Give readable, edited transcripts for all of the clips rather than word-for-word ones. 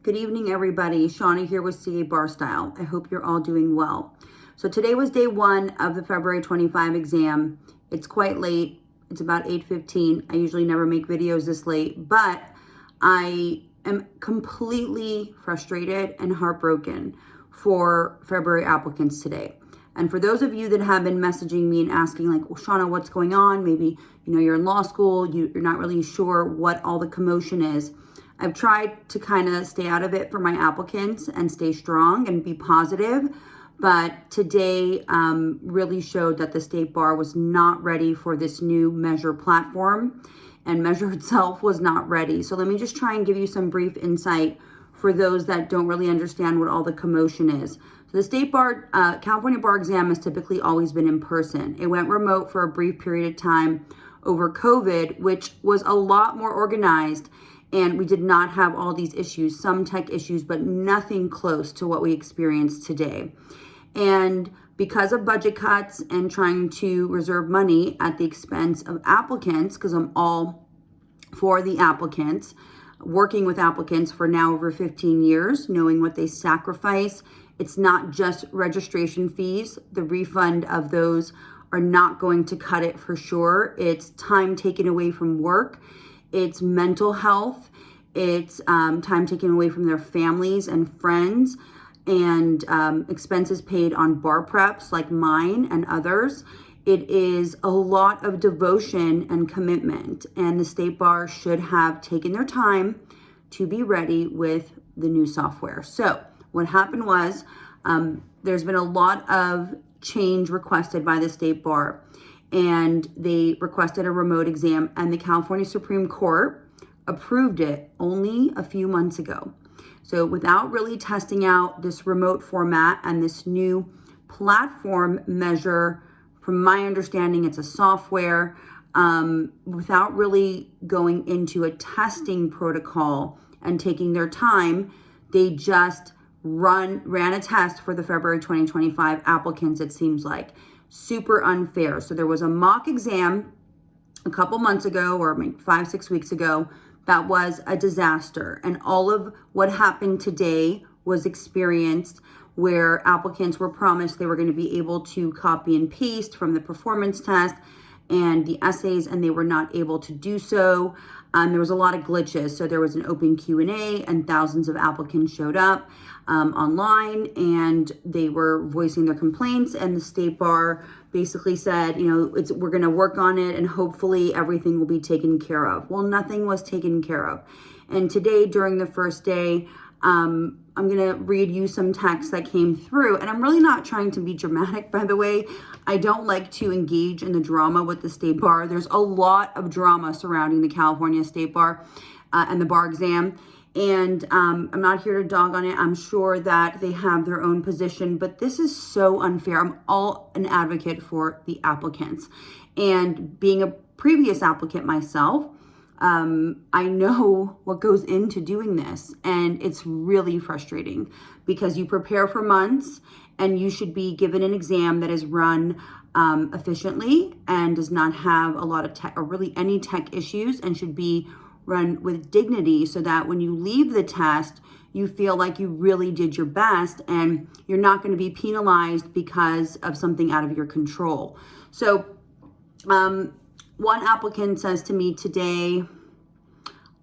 Good evening, everybody. Shauna here with CA Bar Style. I hope you're all doing well. So today was day one of the February 25 exam. It's quite late. It's about 8:15. I usually never make videos this late, but I am completely frustrated and heartbroken for February applicants today. And for those of you that have been messaging me and asking like, well, Shauna, what's going on? Maybe, you're in law school, you're not really sure what all the commotion is. I've tried to kind of stay out of it for my applicants and stay strong and be positive. But today really showed that the State Bar was not ready for this new Measure platform, and Measure itself was not ready. So let me just try and give you some brief insight for those that don't really understand what all the commotion is. So the State Bar, California Bar exam has typically always been in person. It went remote for a brief period of time over COVID, which was a lot more organized. And we did not have all these issues, some tech issues, but nothing close to what we experienced today. And because of budget cuts and trying to reserve money at the expense of applicants, because I'm all for the applicants, working with applicants for now over 15 years, knowing what they sacrifice. It's not just registration fees. The refund of those are not going to cut it for sure. It's time taken away from work. It's mental health. It's time taken away from their families and friends, and expenses paid on bar preps like mine and others. It is a lot of devotion and commitment, and the State Bar should have taken their time to be ready with the new software. So what happened was there's been a lot of change requested by the State Bar, and they requested a remote exam, and the California Supreme Court approved it only a few months ago. So without really testing out this remote format and this new platform Measure, from my understanding, it's a software, without really going into a testing protocol and taking their time, they just ran a test for the February 2025 applicants, it seems like. Super unfair. So there was a mock exam a couple months ago, or maybe 5-6 weeks ago, that was a disaster. And all of what happened today was experienced where applicants were promised they were going to be able to copy and paste from the performance test and the essays, and they were not able to do so. There was a lot of glitches. So there was an open Q&A, and thousands of applicants showed up online, and they were voicing their complaints, and the State Bar basically said, we're going to work on it, and hopefully everything will be taken care of. Well, nothing was taken care of. And today, during the first day, I'm going to read you some text that came through, and I'm really not trying to be dramatic, by the way. I don't like to engage in the drama with the State Bar. There's a lot of drama surrounding the California State Bar and the bar exam. And I'm not here to dog on it. I'm sure that they have their own position, but this is so unfair. I'm all an advocate for the applicants. And being a previous applicant myself, I know what goes into doing this, and it's really frustrating because you prepare for months and you should be given an exam that is run efficiently and does not have a lot of tech or really any tech issues, and should be run with dignity so that when you leave the test, you feel like you really did your best and you're not going to be penalized because of something out of your control. So one applicant says to me today,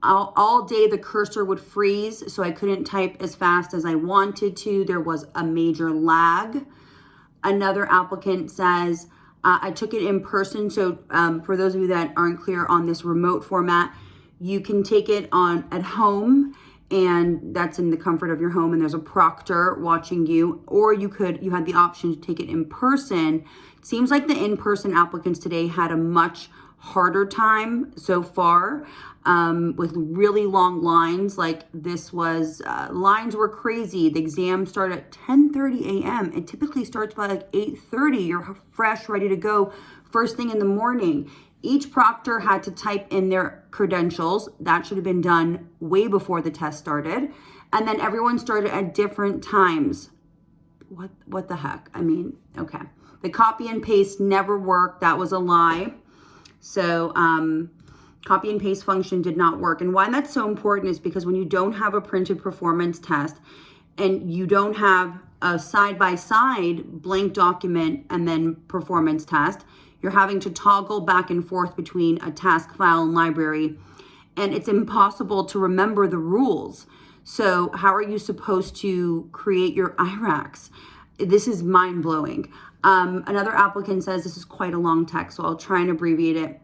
all day the cursor would freeze, so I couldn't type as fast as I wanted to. There was a major lag. Another applicant says, I took it in person. So for those of you that aren't clear on this remote format, you can take it at home, and that's in the comfort of your home, and there's a proctor watching you, or you had the option to take it in person. It seems like the in-person applicants today had a much harder time so far, with really long lines. Like this was, lines were crazy. The exam started at 10:30 a.m. It typically starts by like 8:30. You're fresh, ready to go first thing in the morning. Each proctor had to type in their credentials. That should have been done way before the test started. And then everyone started at different times. What the heck? I mean, okay. The copy and paste never worked. That was a lie. So Copy and paste function did not work. And why that's so important is because when you don't have a printed performance test and you don't have a side-by-side blank document and then performance test, you're having to toggle back and forth between a task file and library, and it's impossible to remember the rules. So how are you supposed to create your IRACs? This is mind-blowing. Another applicant says this is quite a long text, so I'll try and abbreviate it.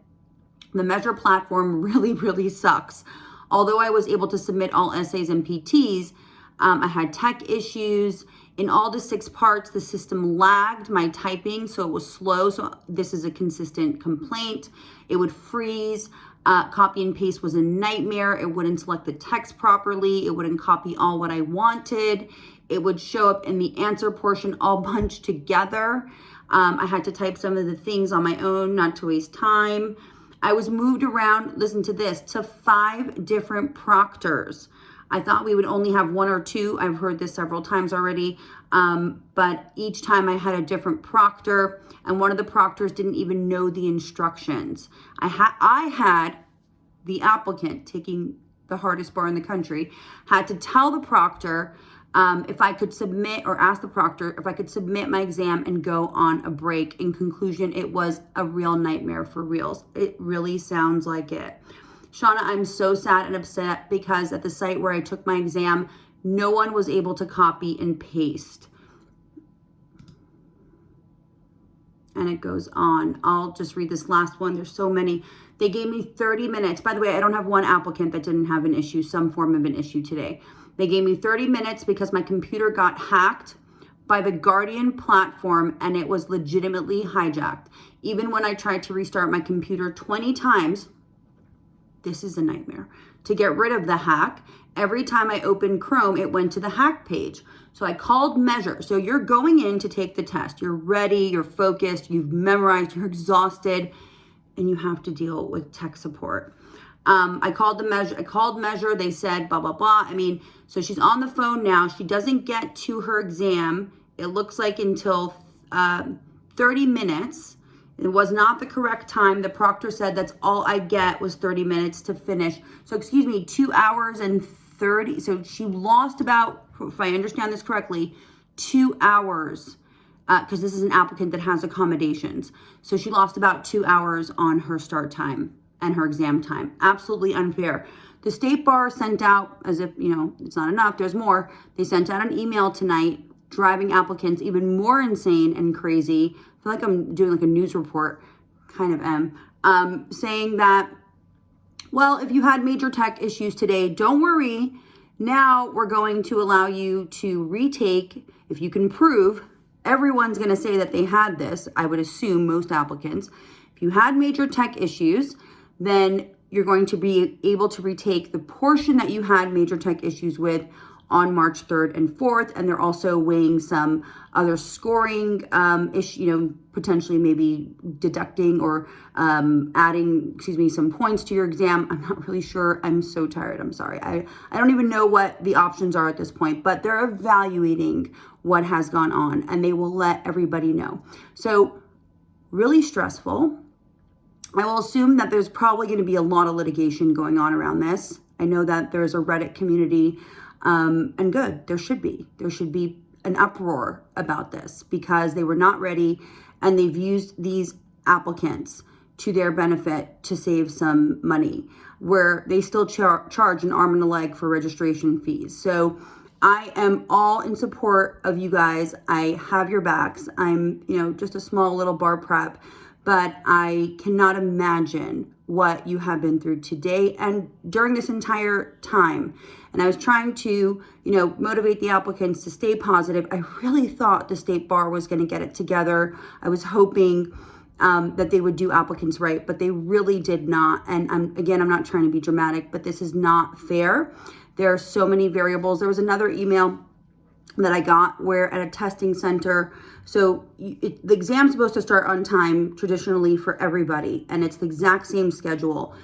The measure platform really, really sucks. Although I was able to submit all essays and PTs, I had tech issues. In all the 6 parts, the system lagged my typing, so it was slow. So this is a consistent complaint. It would freeze. Copy and paste was a nightmare. It wouldn't select the text properly. It wouldn't copy all what I wanted. It would show up in the answer portion all bunched together. I had to type some of the things on my own, not to waste time. I was moved around, listen to this, to 5 different proctors. I thought we would only have 1 or 2. I've heard this several times already, but each time I had a different proctor, and one of the proctors didn't even know the instructions. I had the applicant, taking the hardest bar in the country, had to tell the proctor if I could submit, or ask the proctor if I could submit my exam and go on a break. In conclusion, it was a real nightmare for reals. It really sounds like it. Shauna, I'm so sad and upset because at the site where I took my exam, no one was able to copy and paste. And it goes on. I'll just read this last one. There's so many. They gave me 30 minutes. By the way, I don't have one applicant that didn't have an issue, some form of an issue today. They gave me 30 minutes because my computer got hacked by the Guardian platform and it was legitimately hijacked. Even when I tried to restart my computer 20 times, this is a nightmare. To get rid of the hack, every time I opened Chrome, it went to the hack page. So I called Measure. So you're going in to take the test. You're ready, you're focused, you've memorized, you're exhausted, and you have to deal with tech support. I called Measure. They said blah, blah, blah. I mean, so she's on the phone now. She doesn't get to her exam, it looks like, until 30 minutes. It was not the correct time. The proctor said that's all I get was 30 minutes to finish. So 2 hours and 30. So she lost about, if I understand this correctly, 2 hours, because this is an applicant that has accommodations. So she lost about 2 hours on her start time and her exam time. Absolutely unfair. The State Bar sent out, as if, it's not enough, there's more. They sent out an email tonight driving applicants even more insane and crazy. I feel like I'm doing like a news report, kind of am, saying that, well, if you had major tech issues today, don't worry. Now we're going to allow you to retake, if you can prove. Everyone's going to say that they had this, I would assume most applicants. If you had major tech issues, then you're going to be able to retake the portion that you had major tech issues with on March 3rd and 4th. And they're also weighing some other scoring issue, potentially maybe deducting or adding, some points to your exam. I'm not really sure. I'm so tired. I'm sorry. I don't even know what the options are at this point, but they're evaluating what has gone on and they will let everybody know. So really stressful. I will assume that there's probably going to be a lot of litigation going on around this. I know that there's a Reddit community, and good, there should be an uproar about this because they were not ready and they've used these applicants to their benefit to save some money, where they still charge an arm and a leg for registration fees. So I am all in support of you guys. I have your backs. I'm, just a small little bar prep, but I cannot imagine what you have been through today and during this entire time. And I was trying to, motivate the applicants to stay positive. I really thought the State Bar was going to get it together. I was hoping that they would do applicants right, but they really did not. And I'm not trying to be dramatic, but this is not fair. There are so many variables. There was another email that I got where at a testing center, so the exam's supposed to start on time traditionally for everybody, and it's the exact same schedule.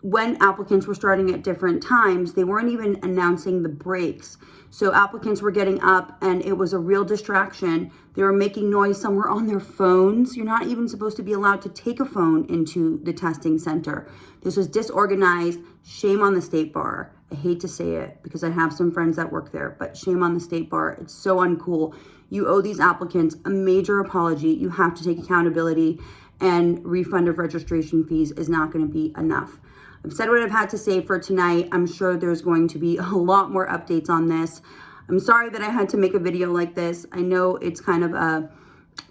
when applicants were starting at different times, they weren't even announcing the breaks. So applicants were getting up and it was a real distraction. They were making noise somewhere on their phones. You're not even supposed to be allowed to take a phone into the testing center. This was disorganized. Shame on the State Bar. I hate to say it because I have some friends that work there, but shame on the State Bar. It's so uncool. You owe these applicants a major apology. You have to take accountability, and refund of registration fees is not going to be enough. I've said what I've had to say for tonight. I'm sure there's going to be a lot more updates on this. I'm sorry that I had to make a video like this. I know it's kind of a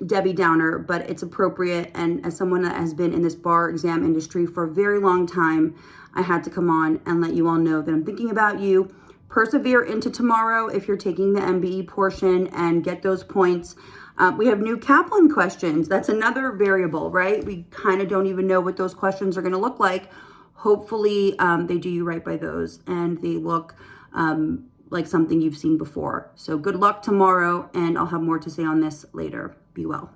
Debbie Downer, but it's appropriate. And as someone that has been in this bar exam industry for a very long time, I had to come on and let you all know that I'm thinking about you. Persevere into tomorrow if you're taking the MBE portion and get those points. We have new Kaplan questions. That's another variable, right? We kind of don't even know what those questions are going to look like. Hopefully they do you right by those and they look like something you've seen before. So good luck tomorrow, and I'll have more to say on this later. Be well.